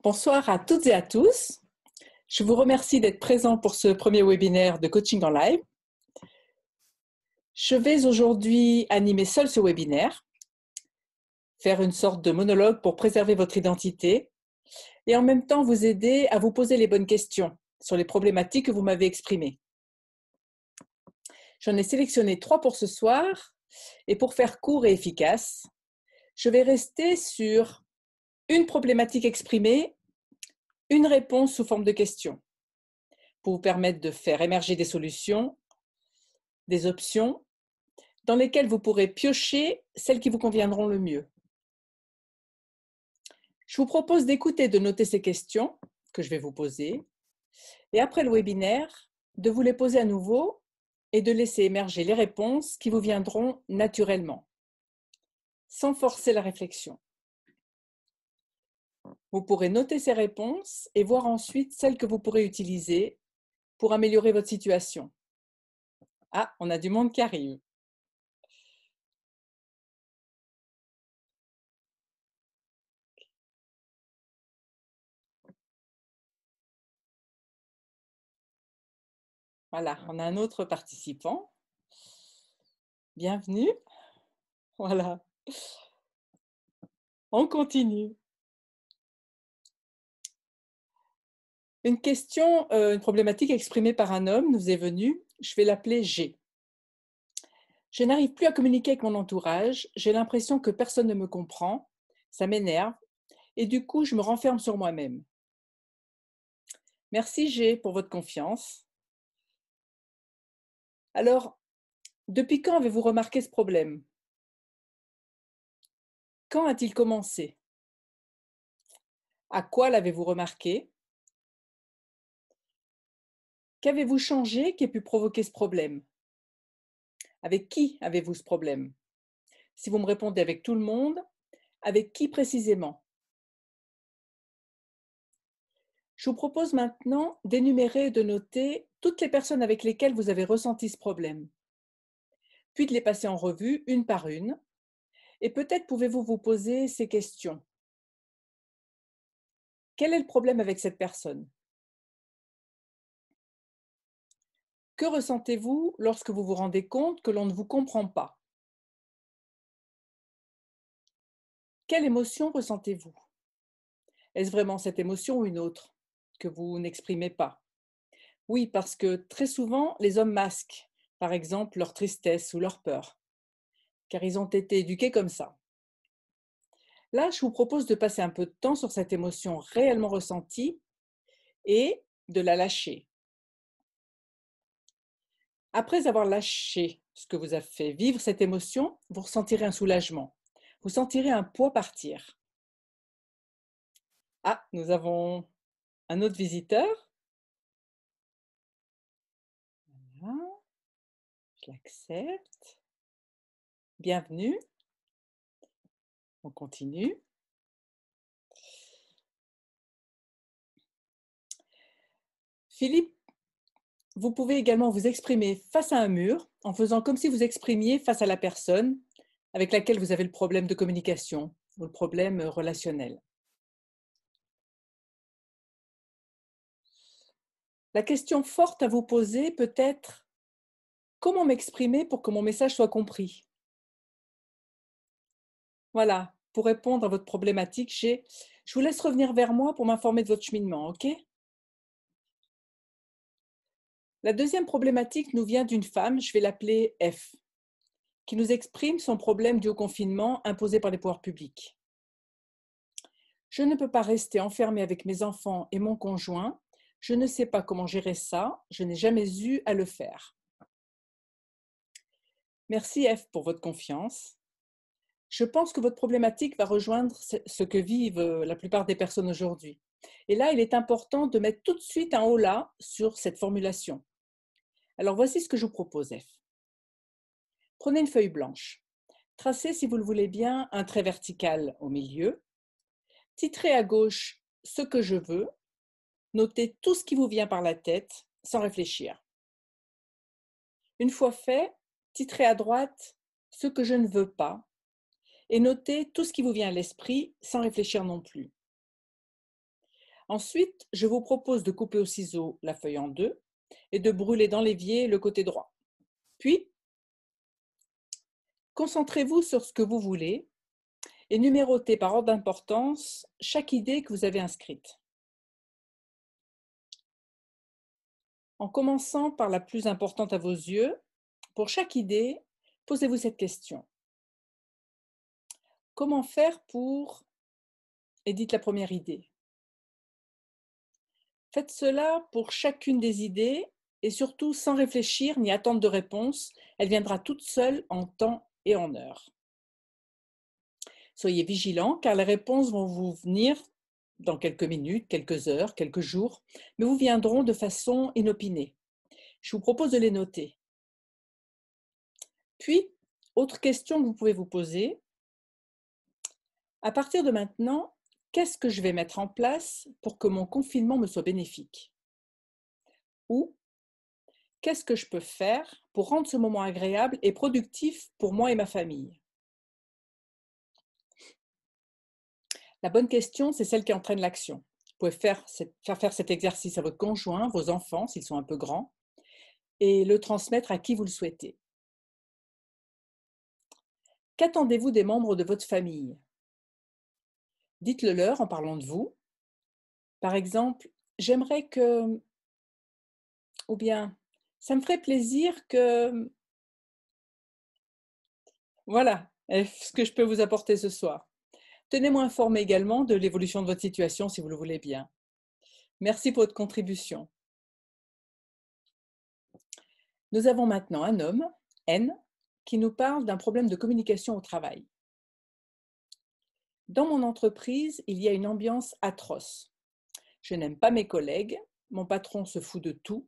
Bonsoir à toutes et à tous. Je vous remercie d'être présents pour ce premier webinaire de coaching en live. Je vais aujourd'hui animer seul ce webinaire, faire une sorte de monologue pour préserver votre identité et en même temps vous aider à vous poser les bonnes questions sur les problématiques que vous m'avez exprimées. J'en ai sélectionné 3 pour ce soir et pour faire court et efficace, je vais rester sur une problématique exprimée, une réponse sous forme de question pour vous permettre de faire émerger des solutions, des options dans lesquelles vous pourrez piocher celles qui vous conviendront le mieux. Je vous propose d'écouter, de noter ces questions que je vais vous poser et après le webinaire, de vous les poser à nouveau et de laisser émerger les réponses qui vous viendront naturellement, sans forcer la réflexion. Vous pourrez noter ces réponses et voir ensuite celles que vous pourrez utiliser pour améliorer votre situation. Ah, on a du monde qui arrive. Voilà, on a un autre participant. Bienvenue. Voilà. On continue. Une question, une problématique exprimée par un homme nous est venue. Je vais l'appeler G. Je n'arrive plus à communiquer avec mon entourage. J'ai l'impression que personne ne me comprend. Ça m'énerve. Et du coup, je me renferme sur moi-même. Merci G pour votre confiance. Alors, depuis quand avez-vous remarqué ce problème? Quand a-t-il commencé? À quoi l'avez-vous remarqué? Qu'avez-vous changé qui ait pu provoquer ce problème? Avec qui avez-vous ce problème? Si vous me répondez avec tout le monde, avec qui précisément? Je vous propose maintenant d'énumérer et de noter toutes les personnes avec lesquelles vous avez ressenti ce problème, puis de les passer en revue une par une, et peut-être pouvez-vous vous poser ces questions. Quel est le problème avec cette personne? Que ressentez-vous lorsque vous vous rendez compte que l'on ne vous comprend pas? Quelle émotion ressentez-vous? Est-ce vraiment cette émotion ou une autre que vous n'exprimez pas? Oui, parce que très souvent, les hommes masquent, par exemple, leur tristesse ou leur peur, car ils ont été éduqués comme ça. Là, je vous propose de passer un peu de temps sur cette émotion réellement ressentie et de la lâcher. Après avoir lâché ce que vous a fait vivre cette émotion, vous ressentirez un soulagement. Vous sentirez un poids partir. Ah, nous avons un autre visiteur. Voilà, je l'accepte. Bienvenue. On continue. Philippe, vous pouvez également vous exprimer face à un mur en faisant comme si vous exprimiez face à la personne avec laquelle vous avez le problème de communication ou le problème relationnel. La question forte à vous poser peut être: comment m'exprimer pour que mon message soit compris? Voilà, pour répondre à votre problématique, je vous laisse revenir vers moi pour m'informer de votre cheminement, ok? La deuxième problématique nous vient d'une femme, je vais l'appeler F, qui nous exprime son problème dû au confinement imposé par les pouvoirs publics. Je ne peux pas rester enfermée avec mes enfants et mon conjoint. Je ne sais pas comment gérer ça. Je n'ai jamais eu à le faire. Merci F pour votre confiance. Je pense que votre problématique va rejoindre ce que vivent la plupart des personnes aujourd'hui. Et là, il est important de mettre tout de suite un holà sur cette formulation. Alors voici ce que je vous propose F. Prenez une feuille blanche. Tracez, si vous le voulez bien, un trait vertical au milieu. Titrez à gauche ce que je veux. Notez tout ce qui vous vient par la tête sans réfléchir. Une fois fait, titrez à droite ce que je ne veux pas et notez tout ce qui vous vient à l'esprit sans réfléchir non plus. Ensuite, je vous propose de couper au ciseau la feuille en deux et de brûler dans l'évier le côté droit. Puis, concentrez-vous sur ce que vous voulez et numérotez par ordre d'importance chaque idée que vous avez inscrite. En commençant par la plus importante à vos yeux, pour chaque idée, posez-vous cette question. Comment faire pour... Et dites la première idée. Faites cela pour chacune des idées et surtout sans réfléchir ni attendre de réponse. Elle viendra toute seule en temps et en heure. Soyez vigilants car les réponses vont vous venir dans quelques minutes, quelques heures, quelques jours, mais vous viendront de façon inopinée. Je vous propose de les noter. Puis, autre question que vous pouvez vous poser, à partir de maintenant, qu'est-ce que je vais mettre en place pour que mon confinement me soit bénéfique? Ou qu'est-ce que je peux faire pour rendre ce moment agréable et productif pour moi et ma famille? La bonne question, c'est celle qui entraîne l'action. Vous pouvez faire cet exercice à votre conjoint, vos enfants, s'ils sont un peu grands, et le transmettre à qui vous le souhaitez. Qu'attendez-vous des membres de votre famille? Dites-le leur en parlant de vous. Par exemple, j'aimerais que, ou bien, ça me ferait plaisir que, voilà, ce que je peux vous apporter ce soir. Tenez-moi informé également de l'évolution de votre situation si vous le voulez bien. Merci pour votre contribution. Nous avons maintenant un homme, N, qui nous parle d'un problème de communication au travail. Dans mon entreprise, il y a une ambiance atroce. Je n'aime pas mes collègues, mon patron se fout de tout,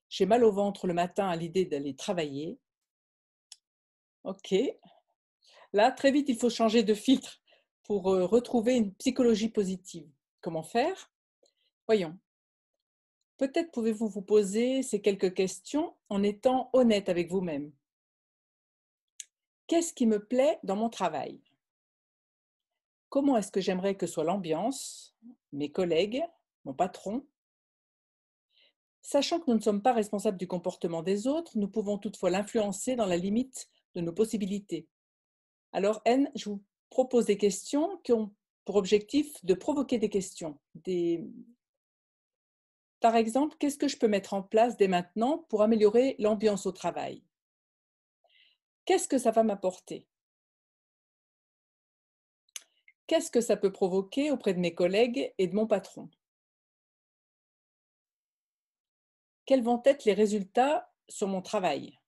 j'ai mal au ventre le matin à l'idée d'aller travailler. Ok, là, très vite, il faut changer de filtre pour retrouver une psychologie positive. Comment faire? Voyons. Peut-être pouvez-vous vous poser ces quelques questions en étant honnête avec vous-même. Qu'est-ce qui me plaît dans mon travail? Comment est-ce que j'aimerais que soit l'ambiance, mes collègues, mon patron? Sachant que nous ne sommes pas responsables du comportement des autres, nous pouvons toutefois l'influencer dans la limite de nos possibilités. Alors N, je vous propose des questions qui ont pour objectif de provoquer des questions. Par exemple, qu'est-ce que je peux mettre en place dès maintenant pour améliorer l'ambiance au travail? Qu'est-ce que ça va m'apporter? Qu'est-ce que ça peut provoquer auprès de mes collègues et de mon patron? Quels vont être les résultats sur mon travail?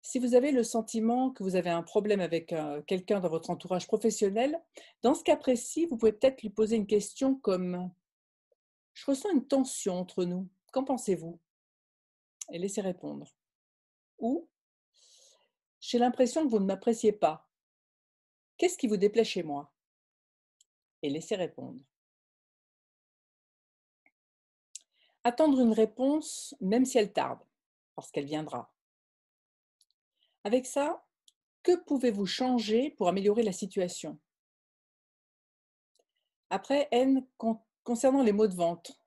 Si vous avez le sentiment que vous avez un problème avec quelqu'un dans votre entourage professionnel, dans ce cas précis, vous pouvez peut-être lui poser une question comme: je ressens une tension entre nous, qu'en pensez-vous? Et laissez répondre. Ou j'ai l'impression que vous ne m'appréciez pas. Qu'est-ce qui vous déplaît chez moi? Et laissez répondre. Attendre une réponse, même si elle tarde, parce qu'elle viendra. Avec ça, que pouvez-vous changer pour améliorer la situation? Après, N, concernant les maux de ventre,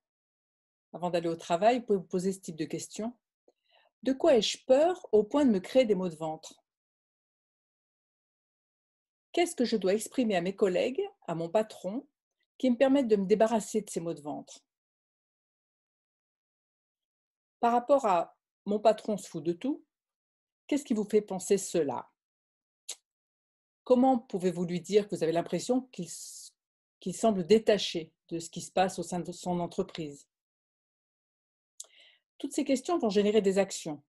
avant d'aller au travail, vous pouvez vous poser ce type de questions. De quoi ai-je peur au point de me créer des maux de ventre? Qu'est-ce que je dois exprimer à mes collègues, à mon patron, qui me permettent de me débarrasser de ces maux de ventre? Par rapport à mon patron se fout de tout, qu'est-ce qui vous fait penser cela? Comment pouvez-vous lui dire que vous avez l'impression qu'il semble détaché de ce qui se passe au sein de son entreprise? Toutes ces questions vont générer des actions.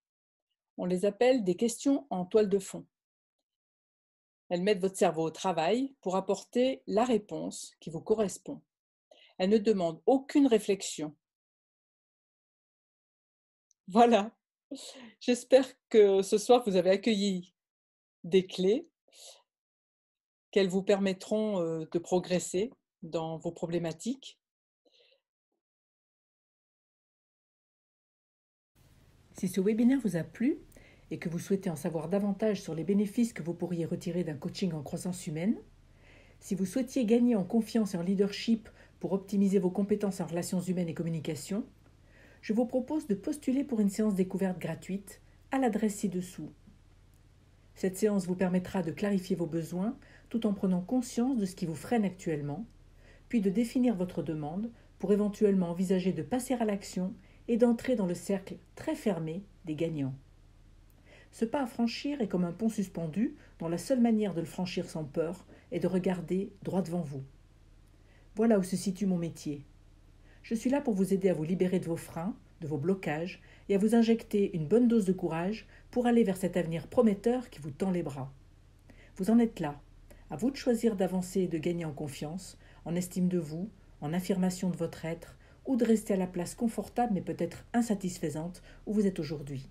On les appelle des questions en toile de fond. Elles mettent votre cerveau au travail pour apporter la réponse qui vous correspond. Elles ne demandent aucune réflexion. Voilà. J'espère que ce soir, vous avez accueilli des clés qu'elles vous permettront de progresser dans vos problématiques. Si ce webinaire vous a plu et que vous souhaitez en savoir davantage sur les bénéfices que vous pourriez retirer d'un coaching en croissance humaine, Si vous souhaitiez gagner en confiance et en leadership pour optimiser vos compétences en relations humaines et communication, je vous propose de postuler pour une séance découverte gratuite à l'adresse ci-dessous. Cette séance vous permettra de clarifier vos besoins tout en prenant conscience de ce qui vous freine actuellement, puis de définir votre demande pour éventuellement envisager de passer à l'action et d'entrer dans le cercle très fermé des gagnants. Ce pas à franchir est comme un pont suspendu dont la seule manière de le franchir sans peur est de regarder droit devant vous. Voilà où se situe mon métier. Je suis là pour vous aider à vous libérer de vos freins, de vos blocages et à vous injecter une bonne dose de courage pour aller vers cet avenir prometteur qui vous tend les bras. Vous en êtes là. À vous de choisir d'avancer et de gagner en confiance, en estime de vous, en affirmation de votre être, ou de rester à la place confortable mais peut-être insatisfaisante où vous êtes aujourd'hui.